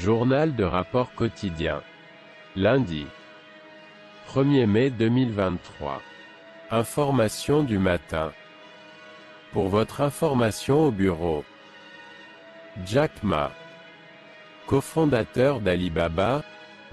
Journal de rapport quotidien. Lundi. 1er mai 2023. Information du matin. Pour votre information au bureau. Jack Ma. Cofondateur d'Alibaba,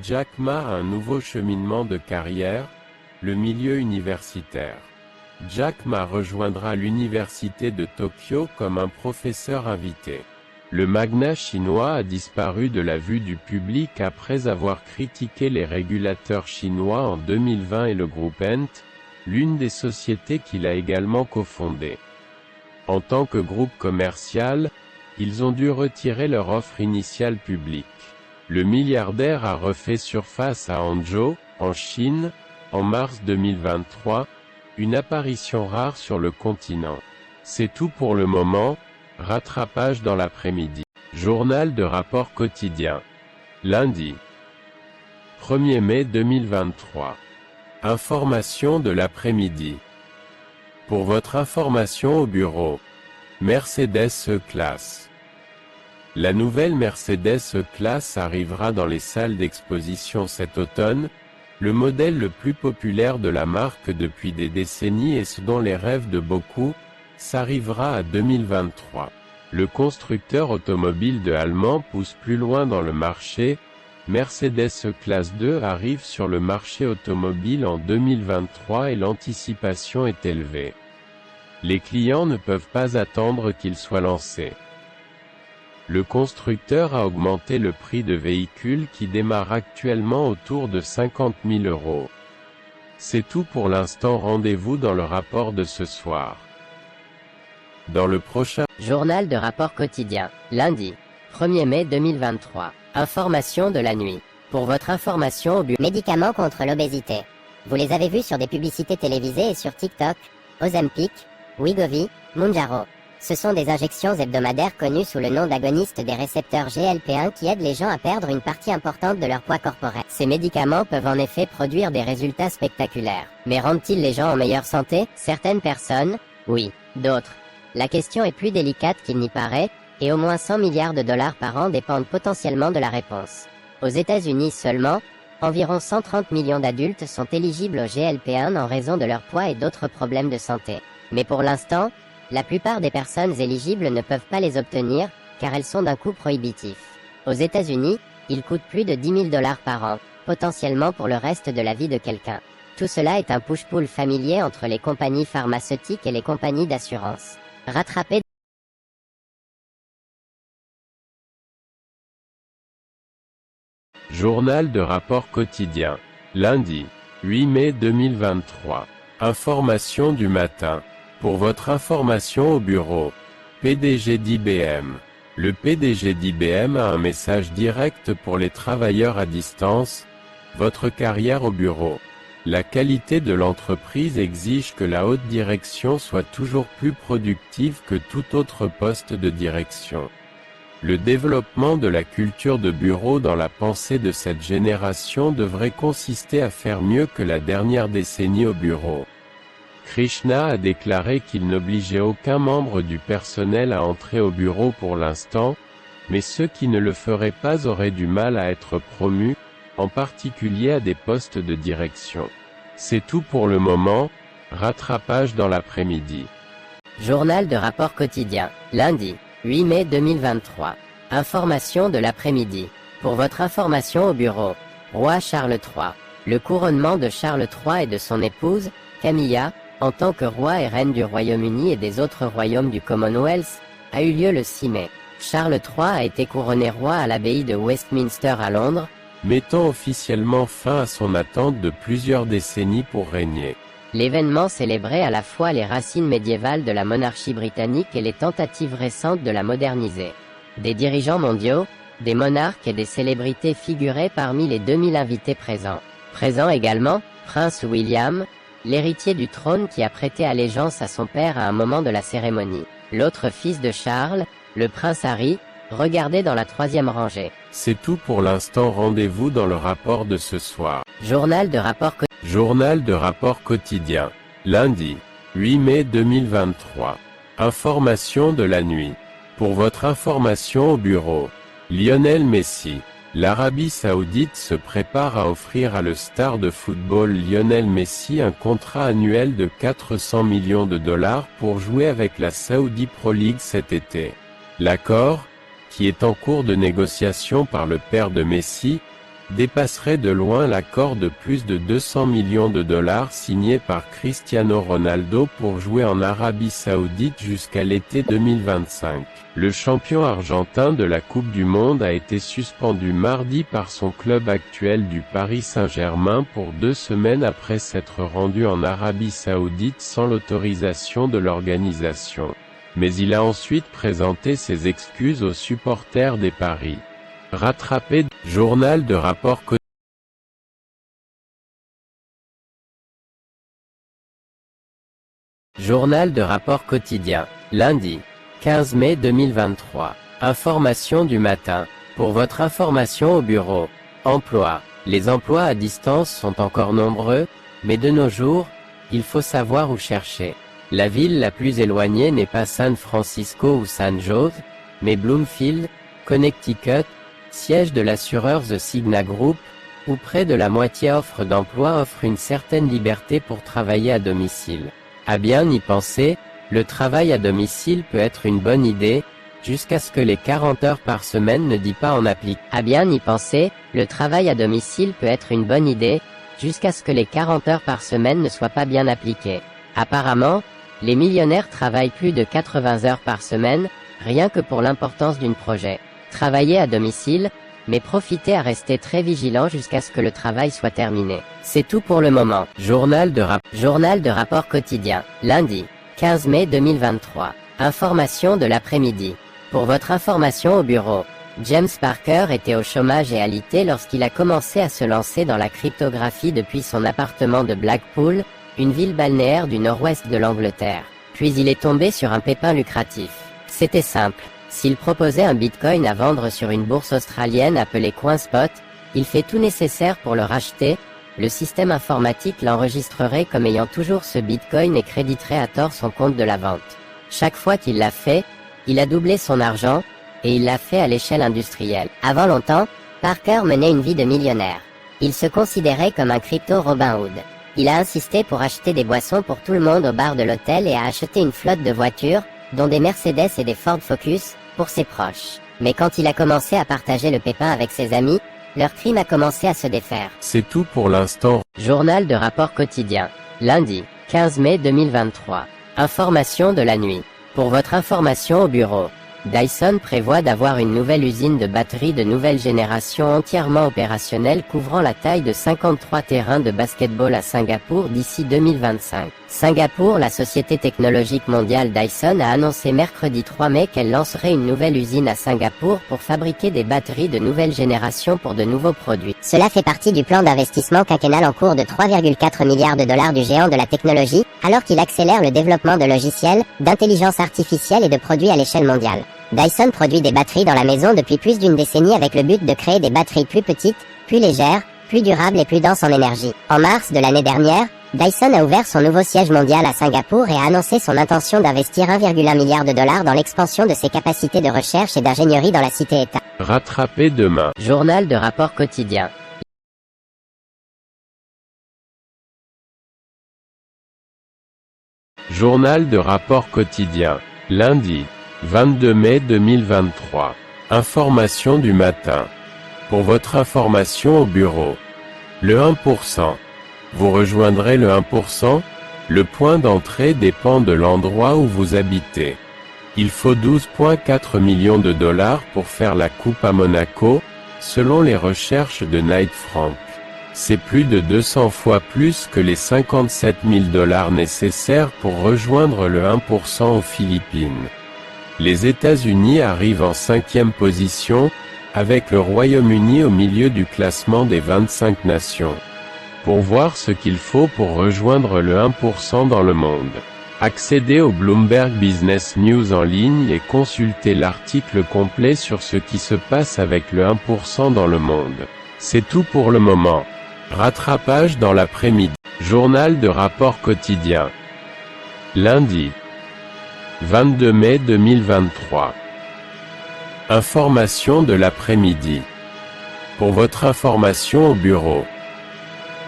Jack Ma a un nouveau cheminement de carrière, le milieu universitaire. Jack Ma rejoindra l'université de Tokyo comme un professeur invité. Le magnat chinois a disparu de la vue du public après avoir critiqué les régulateurs chinois en 2020 et le groupe Ant, l'une des sociétés qu'il a également cofondée. En tant que groupe commercial, ils ont dû retirer leur offre initiale publique. Le milliardaire a refait surface à Hangzhou, en Chine, en mars 2023, une apparition rare sur le continent. C'est tout pour le moment. Rattrapage dans l'après-midi. Journal de rapport quotidien. Lundi. 1er mai 2023. Information de l'après-midi. Pour votre information au bureau. Mercedes E-Class. La nouvelle Mercedes E-Class arrivera dans les salles d'exposition cet automne, le modèle le plus populaire de la marque depuis des décennies et ce dont les rêves de beaucoup, s'arrivera à 2023. Le constructeur automobile de allemand pousse plus loin dans le marché. Mercedes E-Class 2 arrive sur le marché automobile en 2023 et l'anticipation est élevée. Les clients ne peuvent pas attendre qu'il soit lancé. Le constructeur a augmenté le prix de véhicules qui démarre actuellement autour de 50 000 €. C'est tout pour l'instant, rendez-vous dans le rapport de ce soir. Dans le prochain Journal de rapport quotidien, lundi, 1er mai 2023. Information de la nuit. Pour votre information au bureau. Médicaments contre l'obésité. Vous les avez vus sur des publicités télévisées et sur TikTok. Ozempic, Wegovy, Mounjaro. Ce sont des injections hebdomadaires connues sous le nom d'agonistes des récepteurs GLP-1 qui aident les gens à perdre une partie importante de leur poids corporel. Ces médicaments peuvent en effet produire des résultats spectaculaires. Mais rendent-ils les gens en meilleure santé? Certaines personnes, oui. D'autres. La question est plus délicate qu'il n'y paraît, et au moins 100 milliards de dollars par an dépendent potentiellement de la réponse. Aux États-Unis seulement, environ 130 millions d'adultes sont éligibles au GLP-1 en raison de leur poids et d'autres problèmes de santé. Mais pour l'instant, la plupart des personnes éligibles ne peuvent pas les obtenir, car elles sont d'un coût prohibitif. Aux États-Unis, ils coûtent plus de 10 000 $ par an, potentiellement pour le reste de la vie de quelqu'un. Tout cela est un push-pull familier entre les compagnies pharmaceutiques et les compagnies d'assurance. Rattraper. Journal de rapport quotidien. Lundi. 8 mai 2023. Information du matin. Pour votre information au bureau. PDG d'IBM. Le PDG d'IBM a un message direct pour les travailleurs à distance. Votre carrière au bureau. La qualité de l'entreprise exige que la haute direction soit toujours plus productive que tout autre poste de direction. Le développement de la culture de bureau dans la pensée de cette génération devrait consister à faire mieux que la dernière décennie au bureau. Krishna a déclaré qu'il n'obligeait aucun membre du personnel à entrer au bureau pour l'instant, mais ceux qui ne le feraient pas auraient du mal à être promus, en particulier à des postes de direction. C'est tout pour le moment. Rattrapage dans l'après-midi. Journal de rapport quotidien, lundi, 8 mai 2023. Information de l'après-midi. Pour votre information au bureau. Roi Charles III. Le couronnement de Charles III et de son épouse, Camilla, en tant que roi et reine du Royaume-Uni et des autres royaumes du Commonwealth, a eu lieu le 6 mai. Charles III a été couronné roi à l'abbaye de Westminster à Londres, mettant officiellement fin à son attente de plusieurs décennies pour régner. L'événement célébrait à la fois les racines médiévales de la monarchie britannique et les tentatives récentes de la moderniser. Des dirigeants mondiaux, des monarques et des célébrités figuraient parmi les 2000 invités présents. Présent également, Prince William, l'héritier du trône qui a prêté allégeance à son père à un moment de la cérémonie. L'autre fils de Charles, le prince Harry, regardait dans la 3e rangée. C'est tout pour l'instant, rendez-vous dans le rapport de ce soir. Journal de rapport quotidien. Lundi. 8 mai 2023. Information de la nuit. Pour votre information au bureau. Lionel Messi. L'Arabie Saoudite se prépare à offrir à le star de football Lionel Messi un contrat annuel de 400 millions de dollars pour jouer avec la Saudi Pro League cet été. L'accord, qui est en cours de négociation par le père de Messi, dépasserait de loin l'accord de plus de 200 millions de dollars signé par Cristiano Ronaldo pour jouer en Arabie Saoudite jusqu'à l'été 2025. Le champion argentin de la Coupe du Monde a été suspendu mardi par son club actuel du Paris Saint-Germain pour 2 semaines après s'être rendu en Arabie Saoudite sans l'autorisation de l'organisation. Mais il a ensuite présenté ses excuses aux supporters des paris. Rattrapé, journal de rapport quotidien. Journal de rapport quotidien, lundi, 15 mai 2023. Information du matin. Pour votre information au bureau. Emploi. Les emplois à distance sont encore nombreux, mais de nos jours, il faut savoir où chercher. La ville la plus éloignée n'est pas San Francisco ou San Jose, mais Bloomfield, Connecticut, siège de l'assureur The Cigna Group, où près de la moitié d'emplois offre une certaine liberté pour travailler à domicile. À bien y penser, le travail à domicile peut être une bonne idée, jusqu'à ce que les 40 heures par semaine ne disent pas en applique. À bien y penser, le travail à domicile peut être une bonne idée, jusqu'à ce que les 40 heures par semaine ne soient pas bien appliquées. Apparemment, les millionnaires travaillent plus de 80 heures par semaine, rien que pour l'importance d'un projet. Travailler à domicile, mais profitez à rester très vigilant jusqu'à ce que le travail soit terminé. C'est tout pour le moment. Journal de rapport quotidien, lundi, 15 mai 2023. Information de l'après-midi. Pour votre information au bureau, James Parker était au chômage et alité lorsqu'il a commencé à se lancer dans la cryptographie depuis son appartement de Blackpool, une ville balnéaire du nord-ouest de l'Angleterre. Puis il est tombé sur un pépin lucratif. C'était simple. S'il proposait un bitcoin à vendre sur une bourse australienne appelée CoinSpot, il fait tout nécessaire pour le racheter, le système informatique l'enregistrerait comme ayant toujours ce bitcoin et créditerait à tort son compte de la vente. Chaque fois qu'il l'a fait, il a doublé son argent, et il l'a fait à l'échelle industrielle. Avant longtemps, Parker menait une vie de millionnaire. Il se considérait comme un crypto Robin Hood. Il a insisté pour acheter des boissons pour tout le monde au bar de l'hôtel et a acheté une flotte de voitures, dont des Mercedes et des Ford Focus, pour ses proches. Mais quand il a commencé à partager le pépin avec ses amis, leur crime a commencé à se défaire. C'est tout pour l'instant. Journal de rapport quotidien, lundi, 15 mai 2023. Information de la nuit. Pour votre information au bureau, Dyson prévoit d'avoir une nouvelle usine de batteries de nouvelle génération entièrement opérationnelle couvrant la taille de 53 terrains de basketball à Singapour d'ici 2025. Singapour, la société technologique mondiale Dyson a annoncé mercredi 3 mai qu'elle lancerait une nouvelle usine à Singapour pour fabriquer des batteries de nouvelle génération pour de nouveaux produits. Cela fait partie du plan d'investissement quinquennal en cours de 3,4 milliards de dollars du géant de la technologie, alors qu'il accélère le développement de logiciels, d'intelligence artificielle et de produits à l'échelle mondiale. Dyson produit des batteries dans la maison depuis plus d'une décennie avec le but de créer des batteries plus petites, plus légères, plus durables et plus denses en énergie. En mars de l'année dernière, Dyson a ouvert son nouveau siège mondial à Singapour et a annoncé son intention d'investir 1,1 milliard de dollars dans l'expansion de ses capacités de recherche et d'ingénierie dans la cité-État. Rattrapé demain. Journal de rapport quotidien. Journal de rapport quotidien, lundi, 22 mai 2023. Information du matin. Pour votre information au bureau. Le 1%. Vous rejoindrez le 1%. Le point d'entrée dépend de l'endroit où vous habitez. Il faut 12,4 millions de dollars pour faire la coupe à Monaco, selon les recherches de Knight Frank. C'est plus de 200 fois plus que les 57 000 dollars nécessaires pour rejoindre le 1% aux Philippines. Les États-Unis arrivent en 5e position, avec le Royaume-Uni au milieu du classement des 25 nations. Pour voir ce qu'il faut pour rejoindre le 1% dans le monde, accédez au Bloomberg Business News en ligne et consultez l'article complet sur ce qui se passe avec le 1% dans le monde. C'est tout pour le moment. Rattrapage dans l'après-midi. Journal de rapport quotidien. Lundi, 22 mai 2023. Information de l'après-midi. Pour votre information au bureau.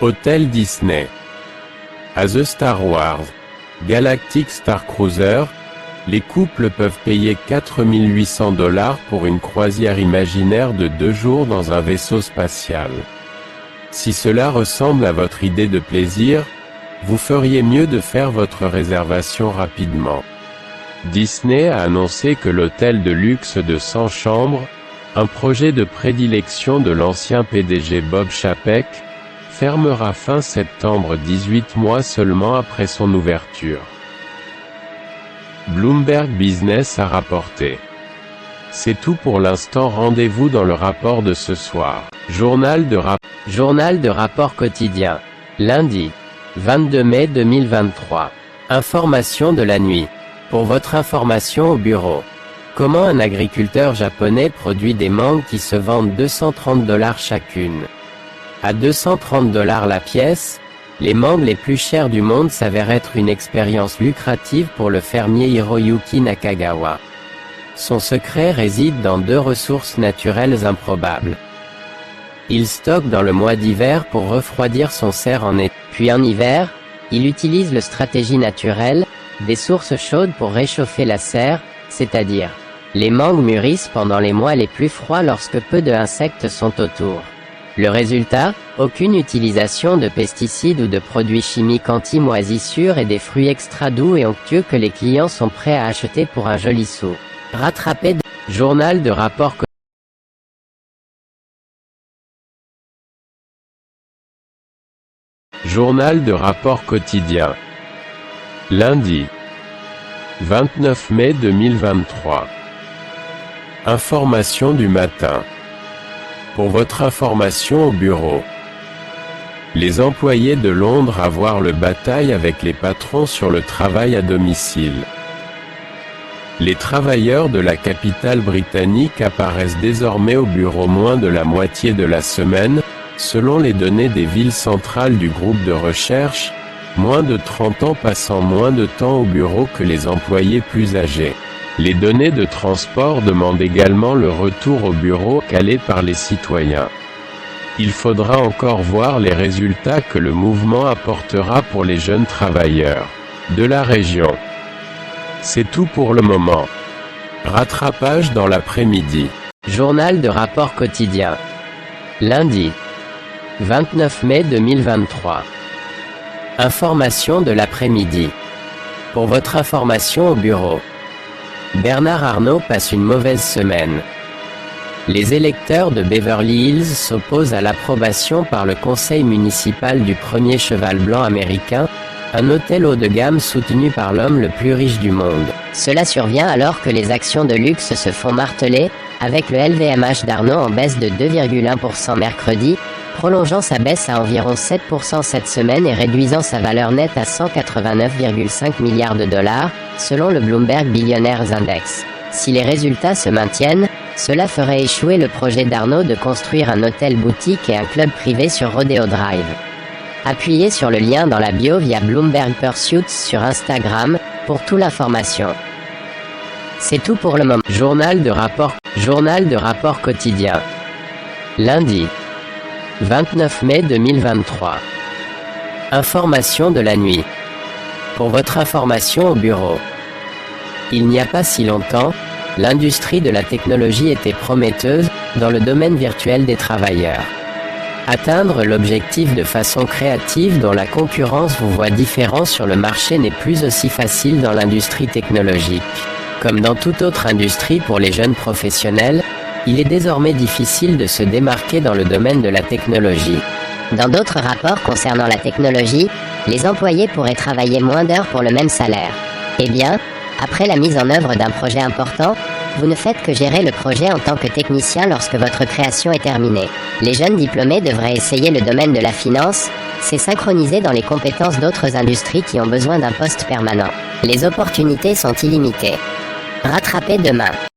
Hôtel Disney. À The Star Wars, Galactic Star Cruiser, les couples peuvent payer 4 800 $ pour une croisière imaginaire de 2 jours dans un vaisseau spatial. Si cela ressemble à votre idée de plaisir, vous feriez mieux de faire votre réservation rapidement. Disney a annoncé que l'hôtel de luxe de 100 chambres, un projet de prédilection de l'ancien PDG Bob Chapek, fermera fin septembre 18 mois seulement après son ouverture. Bloomberg Business a rapporté. C'est tout pour l'instant, rendez-vous dans le rapport de ce soir. Journal de rapport quotidien. Lundi, 22 mai 2023. Information de la nuit. Pour votre information au bureau. Comment un agriculteur japonais produit des mangues qui se vendent 230 $ chacune. À 230 $ la pièce, les mangues les plus chères du monde s'avèrent être une expérience lucrative pour le fermier Hiroyuki Nakagawa. Son secret réside dans 2 ressources naturelles improbables. Il stocke dans le mois d'hiver pour refroidir son cerf en été. Puis en hiver, il utilise la stratégie naturelle, des sources chaudes pour réchauffer la serre, c'est-à-dire, les mangues mûrissent pendant les mois les plus froids lorsque peu de insectes sont autour. Le résultat, aucune utilisation de pesticides ou de produits chimiques anti-moisissure et des fruits extra doux et onctueux que les clients sont prêts à acheter pour un joli sou. Rattrapé de Journal de rapport Journal de rapport quotidien. Lundi, 29 mai 2023. Information du matin. Pour votre information au bureau. Les employés de Londres avoir le bataille avec les patrons sur le travail à domicile. Les travailleurs de la capitale britannique apparaissent désormais au bureau moins de la moitié de la semaine, selon les données des villes centrales du groupe de recherche, moins de 30 ans passant moins de temps au bureau que les employés plus âgés. Les données de transport demandent également le retour au bureau calé par les citoyens. Il faudra encore voir les résultats que le mouvement apportera pour les jeunes travailleurs de la région. C'est tout pour le moment. Rattrapage dans l'après-midi. Journal de rapport quotidien. Lundi, 29 mai 2023. Information de l'après-midi. Pour votre information au bureau. Bernard Arnault passe une mauvaise semaine. Les électeurs de Beverly Hills s'opposent à l'approbation par le conseil municipal du premier cheval blanc américain, un hôtel haut de gamme soutenu par l'homme le plus riche du monde. Cela survient alors que les actions de luxe se font marteler, avec le LVMH d'Arnault en baisse de 2,1% mercredi, prolongeant sa baisse à environ 7% cette semaine et réduisant sa valeur nette à 189,5 milliards de $, selon le Bloomberg Billionaires Index. Si les résultats se maintiennent, cela ferait échouer le projet d'Arnault de construire un hôtel boutique et un club privé sur Rodeo Drive. Appuyez sur le lien dans la bio via Bloomberg Pursuits sur Instagram, pour toute l'information. C'est tout pour le moment. Journal de rapport quotidien. Lundi, 29 mai 2023. Information de la nuit. Pour votre information au bureau. Il n'y a pas si longtemps, l'industrie de la technologie était prometteuse, dans le domaine virtuel des travailleurs. Atteindre l'objectif de façon créative dont la concurrence vous voit différent sur le marché n'est plus aussi facile dans l'industrie technologique. Comme dans toute autre industrie pour les jeunes professionnels, il est désormais difficile de se démarquer dans le domaine de la technologie. Dans d'autres rapports concernant la technologie, les employés pourraient travailler moins d'heures pour le même salaire. Eh bien, après la mise en œuvre d'un projet important, vous ne faites que gérer le projet en tant que technicien lorsque votre création est terminée. Les jeunes diplômés devraient essayer le domaine de la finance, c'est synchronisé dans les compétences d'autres industries qui ont besoin d'un poste permanent. Les opportunités sont illimitées. Rattrapez demain.